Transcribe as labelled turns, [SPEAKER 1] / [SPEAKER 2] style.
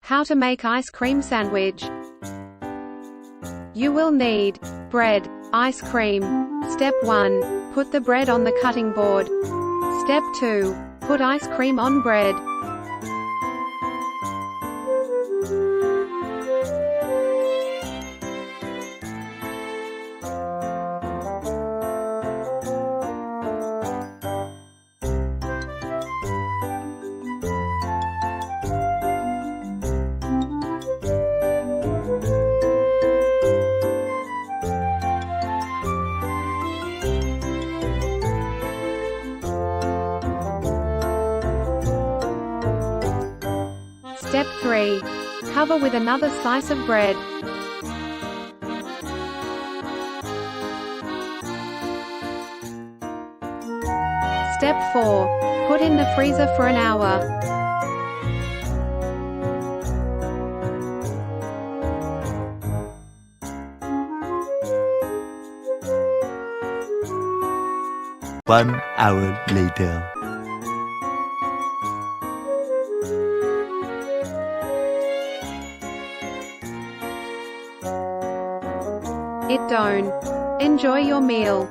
[SPEAKER 1] How to make ice cream sandwich. You will need bread, ice cream. Step 1. Put the bread on the cutting board. Step 2. Put ice cream on bread. Step 3. Cover with another slice of bread. Step 4. Put in the freezer for an hour.
[SPEAKER 2] One hour later.
[SPEAKER 1] It don't. Enjoy your meal.